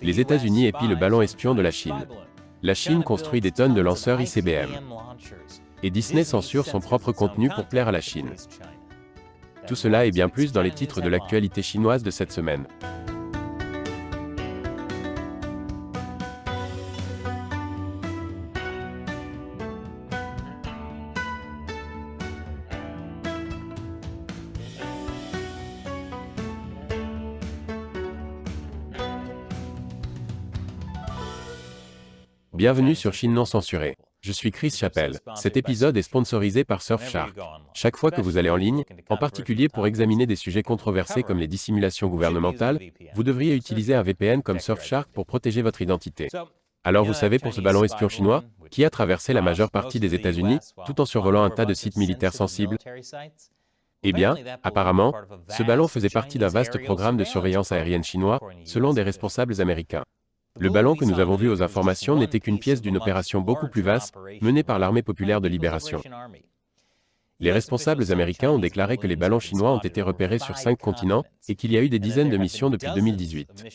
Les États-Unis épient le ballon espion de la Chine. La Chine construit des tonnes de lanceurs ICBM. Et Disney censure son propre contenu pour plaire à la Chine. Tout cela et bien plus dans les titres de l'actualité chinoise de cette semaine. Bienvenue sur Chine non censurée. Je suis Chris Chappell. Cet épisode est sponsorisé par Surfshark. Chaque fois que vous allez en ligne, en particulier pour examiner des sujets controversés comme les dissimulations gouvernementales, vous devriez utiliser un VPN comme Surfshark pour protéger votre identité. Alors vous savez pour ce ballon espion chinois, qui a traversé la majeure partie des États-Unis, tout en survolant un tas de sites militaires sensibles? Eh bien, apparemment, ce ballon faisait partie d'un vaste programme de surveillance aérienne chinois, selon des responsables américains. Le ballon que nous avons vu aux informations n'était qu'une pièce d'une opération beaucoup plus vaste, menée par l'Armée populaire de libération. Les responsables américains ont déclaré que les ballons chinois ont été repérés sur 5 continents, et qu'il y a eu des dizaines de missions depuis 2018.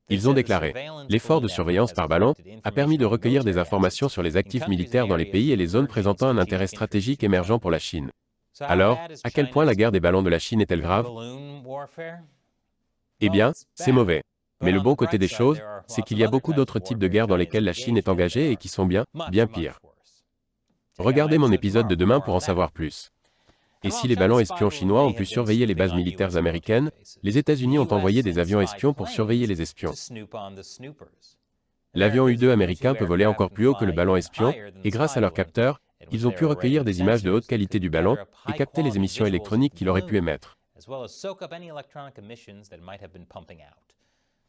Ils ont déclaré « L'effort de surveillance par ballon a permis de recueillir des informations sur les actifs militaires dans les pays et les zones présentant un intérêt stratégique émergent pour la Chine. » Alors, à quel point la guerre des ballons de la Chine est-elle grave? Eh bien, c'est mauvais. Mais le bon côté des choses, c'est qu'il y a beaucoup d'autres types de guerres dans lesquelles la Chine est engagée et qui sont bien pires. Regardez mon épisode de demain pour en savoir plus. Et si les ballons espions chinois ont pu surveiller les bases militaires américaines, les États-Unis ont envoyé des avions espions pour surveiller les espions. L'avion U-2 américain peut voler encore plus haut que le ballon espion, et grâce à leurs capteurs, ils ont pu recueillir des images de haute qualité du ballon et capter les émissions électroniques qu'il aurait pu émettre.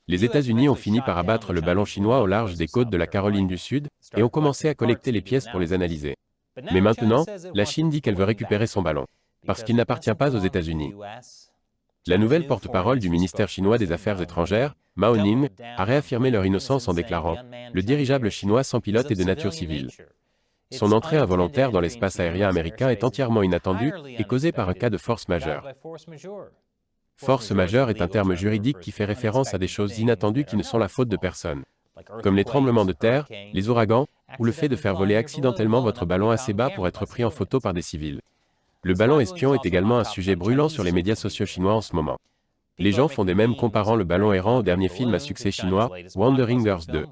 Les États-Unis ont fini par abattre le ballon chinois au large des côtes de la Caroline du Sud et ont commencé à collecter les pièces pour les analyser. Mais maintenant, la Chine dit qu'elle veut récupérer son ballon, parce qu'il n'appartient pas aux États-Unis. La nouvelle porte-parole du ministère chinois des Affaires étrangères, Mao Ning, a réaffirmé leur innocence en déclarant « Le dirigeable chinois sans pilote est de nature civile. Son entrée involontaire dans l'espace aérien américain est entièrement inattendue et causée par un cas de force majeure. » Force majeure est un terme juridique qui fait référence à des choses inattendues qui ne sont la faute de personne, comme les tremblements de terre, les ouragans, ou le fait de faire voler accidentellement votre ballon assez bas pour être pris en photo par des civils. Le ballon espion est également un sujet brûlant sur les médias sociaux chinois en ce moment. Les gens font des mèmes comparant le ballon errant au dernier film à succès chinois, Wandering Earth 2,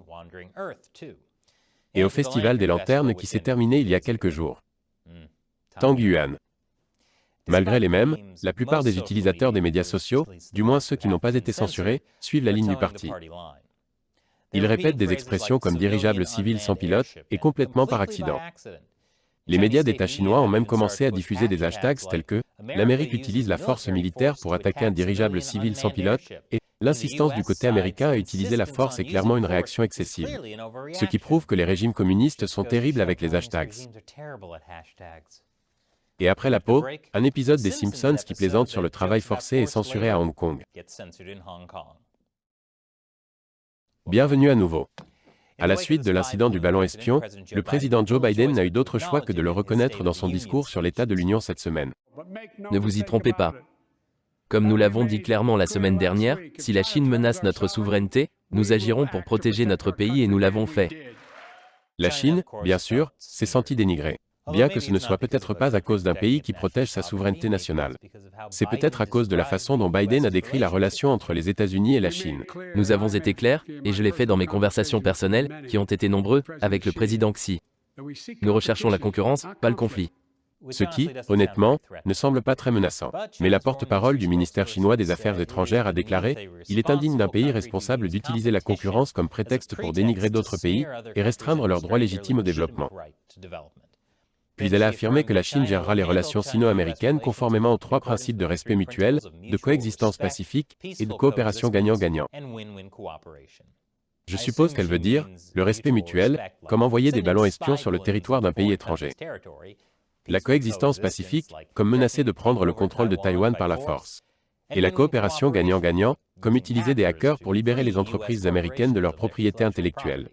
et au Festival des Lanternes qui s'est terminé il y a quelques jours. Tangyuan. Malgré les mèmes, la plupart des utilisateurs des médias sociaux, du moins ceux qui n'ont pas été censurés, suivent la ligne du parti. Ils répètent des expressions comme dirigeable civil sans pilote et complètement par accident. Les médias d'État chinois ont même commencé à diffuser des hashtags tels que « L'Amérique utilise la force militaire pour attaquer un dirigeable civil sans pilote » et « L'insistance du côté américain à utiliser la force est clairement une réaction excessive », ce qui prouve que les régimes communistes sont terribles avec les hashtags. Et après la pause, un épisode des Simpsons qui plaisante sur le travail forcé est censuré à Hong Kong. Bienvenue à nouveau. À la suite de l'incident du ballon espion, le président Joe Biden n'a eu d'autre choix que de le reconnaître dans son discours sur l'état de l'Union cette semaine. Ne vous y trompez pas. Comme nous l'avons dit clairement la semaine dernière, si la Chine menace notre souveraineté, nous agirons pour protéger notre pays et nous l'avons fait. La Chine, bien sûr, s'est sentie dénigrée. Bien que ce ne soit peut-être pas à cause d'un pays qui protège sa souveraineté nationale. C'est peut-être à cause de la façon dont Biden a décrit la relation entre les États-Unis et la Chine. Nous avons été clairs, et je l'ai fait dans mes conversations personnelles, qui ont été nombreux, avec le président Xi. Nous recherchons la concurrence, pas le conflit. Ce qui, honnêtement, ne semble pas très menaçant. Mais la porte-parole du ministère chinois des Affaires étrangères a déclaré « Il est indigne d'un pays responsable d'utiliser la concurrence comme prétexte pour dénigrer d'autres pays et restreindre leurs droits légitimes au développement. » Puis elle a affirmé que la Chine gérera les relations sino-américaines conformément aux 3 principes de respect mutuel, de coexistence pacifique et de coopération gagnant-gagnant. Je suppose qu'elle veut dire le respect mutuel, comme envoyer des ballons espions sur le territoire d'un pays étranger. La coexistence pacifique, comme menacer de prendre le contrôle de Taïwan par la force. Et la coopération gagnant-gagnant, comme utiliser des hackers pour libérer les entreprises américaines de leur propriété intellectuelle.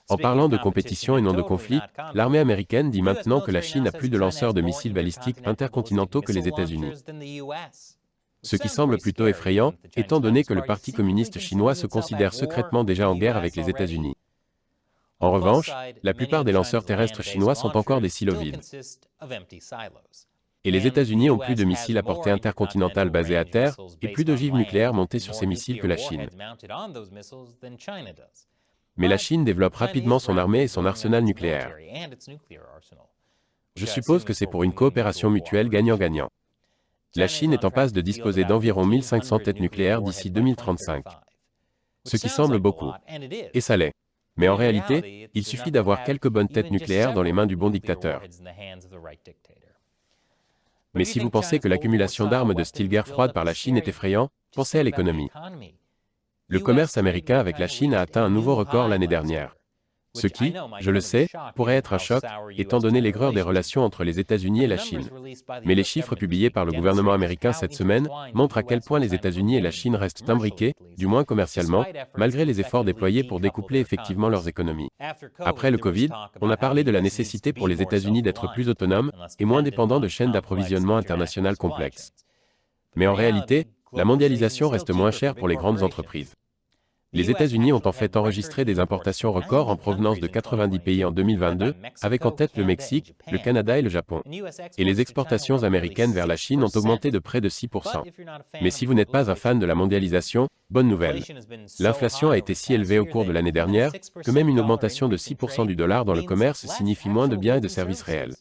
En parlant de compétition et non de conflit, l'armée américaine dit maintenant que la Chine a plus de lanceurs de missiles balistiques intercontinentaux que les États-Unis. Ce qui semble plutôt effrayant, étant donné que le Parti communiste chinois se considère secrètement déjà en guerre avec les États-Unis. En revanche, la plupart des lanceurs terrestres chinois sont encore des silos vides. Et les États-Unis ont plus de missiles à portée intercontinentale basés à terre et plus d'ogives nucléaires montées sur ces missiles que la Chine. Mais la Chine développe rapidement son armée et son arsenal nucléaire. Je suppose que c'est pour une coopération mutuelle gagnant-gagnant. La Chine est en passe de disposer d'environ 1500 têtes nucléaires d'ici 2035. Ce qui semble beaucoup. Et ça l'est. Mais en réalité, il suffit d'avoir quelques bonnes têtes nucléaires dans les mains du bon dictateur. Mais si vous pensez que l'accumulation d'armes de style guerre froide par la Chine est effrayant, pensez à l'économie. Le commerce américain avec la Chine a atteint un nouveau record l'année dernière. Ce qui, je le sais, pourrait être un choc, étant donné l'aigreur des relations entre les États-Unis et la Chine. Mais les chiffres publiés par le gouvernement américain cette semaine montrent à quel point les États-Unis et la Chine restent imbriqués, du moins commercialement, malgré les efforts déployés pour découpler effectivement leurs économies. Après le Covid, on a parlé de la nécessité pour les États-Unis d'être plus autonomes et moins dépendants de chaînes d'approvisionnement internationales complexes. Mais en réalité, la mondialisation reste moins chère pour les grandes entreprises. Les États-Unis ont en fait enregistré des importations records en provenance de 90 pays en 2022, avec en tête le Mexique, le Canada et le Japon. Et les exportations américaines vers la Chine ont augmenté de près de 6%. Mais si vous n'êtes pas un fan de la mondialisation, bonne nouvelle. L'inflation a été si élevée au cours de l'année dernière, que même une augmentation de 6% du dollar dans le commerce signifie moins de biens et de services réels.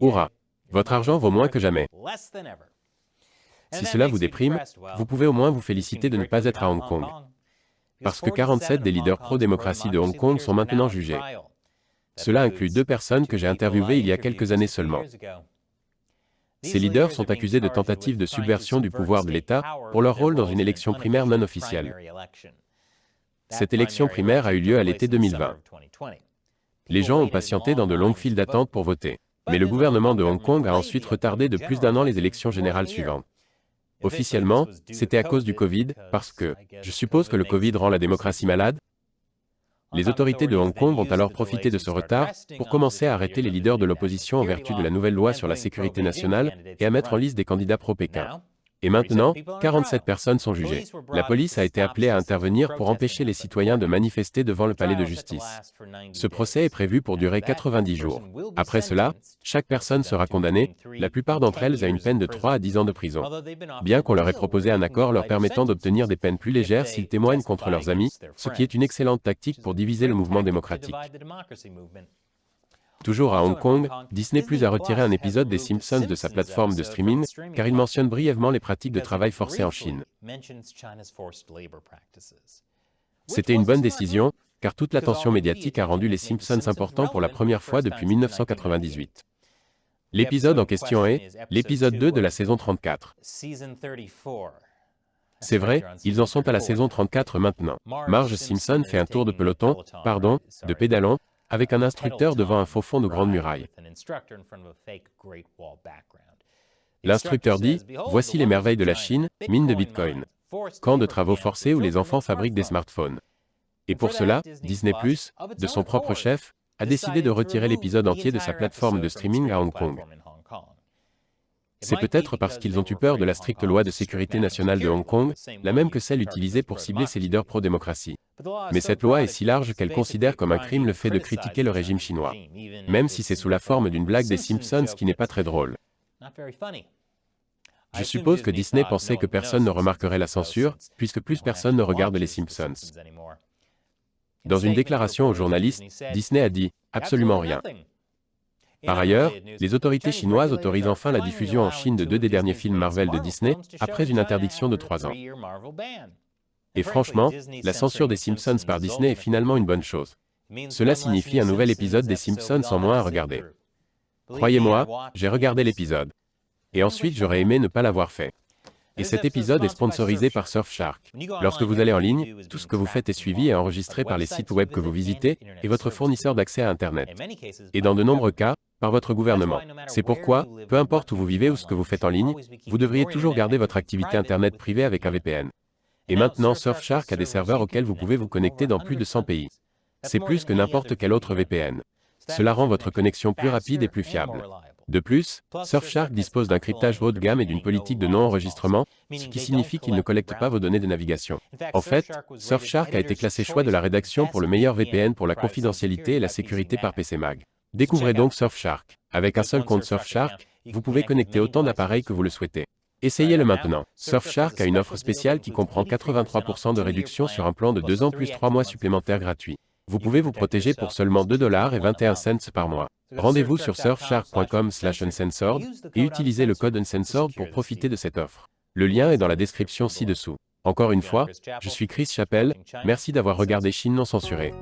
Hourra! Votre argent vaut moins que jamais. Si cela vous déprime, vous pouvez au moins vous féliciter de ne pas être à Hong Kong. Parce que 47 des leaders pro-démocratie de Hong Kong sont maintenant jugés. Cela inclut 2 personnes que j'ai interviewées il y a quelques années seulement. Ces leaders sont accusés de tentatives de subversion du pouvoir de l'État pour leur rôle dans une élection primaire non officielle. Cette élection primaire a eu lieu à l'été 2020. Les gens ont patienté dans de longues files d'attente pour voter. Mais le gouvernement de Hong Kong a ensuite retardé de plus d'1 an les élections générales suivantes. Officiellement, c'était à cause du Covid, parce que, je suppose que le Covid rend la démocratie malade. Les autorités de Hong Kong ont alors profité de ce retard pour commencer à arrêter les leaders de l'opposition en vertu de la nouvelle loi sur la sécurité nationale et à mettre en liste des candidats pro-Pékin. Et maintenant, 47 personnes sont jugées. La police a été appelée à intervenir pour empêcher les citoyens de manifester devant le palais de justice. Ce procès est prévu pour durer 90 jours. Après cela, chaque personne sera condamnée, la plupart d'entre elles à une peine de 3 à 10 ans de prison. Bien qu'on leur ait proposé un accord leur permettant d'obtenir des peines plus légères s'ils témoignent contre leurs amis, ce qui est une excellente tactique pour diviser le mouvement démocratique. Toujours à Hong Kong, Disney+ a retiré un épisode des Simpsons de sa plateforme de streaming, car il mentionne brièvement les pratiques de travail forcé en Chine. C'était une bonne décision, car toute l'attention médiatique a rendu les Simpsons importants pour la première fois depuis 1998. L'épisode en question est l'épisode 2 de la saison 34. C'est vrai, ils en sont à la saison 34 maintenant. Marge Simpson fait un tour de de pédalon, avec un instructeur devant un faux fond de grande muraille. L'instructeur dit « Voici les merveilles de la Chine, mine de Bitcoin. Camp de travaux forcés où les enfants fabriquent des smartphones. » Et pour cela, Disney+, de son propre chef, a décidé de retirer l'épisode entier de sa plateforme de streaming à Hong Kong. C'est peut-être parce qu'ils ont eu peur de la stricte loi de sécurité nationale de Hong Kong, la même que celle utilisée pour cibler ces leaders pro-démocratie. Mais cette loi est si large qu'elle considère comme un crime le fait de critiquer le régime chinois. Même si c'est sous la forme d'une blague des Simpsons qui n'est pas très drôle. Je suppose que Disney pensait que personne ne remarquerait la censure, puisque plus personne ne regarde les Simpsons. Dans une déclaration aux journalistes, Disney a dit « absolument rien ». Par ailleurs, les autorités chinoises autorisent enfin la diffusion en Chine de 2 des derniers films Marvel de Disney, après une interdiction de 3 ans. Et franchement, la censure des Simpsons par Disney est finalement une bonne chose. Cela signifie un nouvel épisode des Simpsons en moins à regarder. Croyez-moi, j'ai regardé l'épisode. Et ensuite j'aurais aimé ne pas l'avoir fait. Et cet épisode est sponsorisé par Surfshark. Lorsque vous allez en ligne, tout ce que vous faites est suivi et enregistré par les sites web que vous visitez, et votre fournisseur d'accès à Internet. Et dans de nombreux cas, par votre gouvernement. C'est pourquoi, peu importe où vous vivez ou ce que vous faites en ligne, vous devriez toujours garder votre activité Internet privée avec un VPN. Et maintenant Surfshark a des serveurs auxquels vous pouvez vous connecter dans plus de 100 pays. C'est plus que n'importe quel autre VPN. Cela rend votre connexion plus rapide et plus fiable. De plus, Surfshark dispose d'un cryptage haut de gamme et d'une politique de non-enregistrement, ce qui signifie qu'il ne collecte pas vos données de navigation. En fait, Surfshark a été classé choix de la rédaction pour le meilleur VPN pour la confidentialité et la sécurité par PCMag. Découvrez donc Surfshark. Avec un seul compte Surfshark, vous pouvez connecter autant d'appareils que vous le souhaitez. Essayez-le maintenant. Surfshark a une offre spéciale qui comprend 83% de réduction sur un plan de 2 ans plus 3 mois supplémentaires gratuits. Vous pouvez vous protéger pour seulement 2,21 $ par mois. Rendez-vous sur surfshark.com/uncensored et utilisez le code uncensored pour profiter de cette offre. Le lien est dans la description ci-dessous. Encore une fois, je suis Chris Chappell, merci d'avoir regardé Chine non censurée.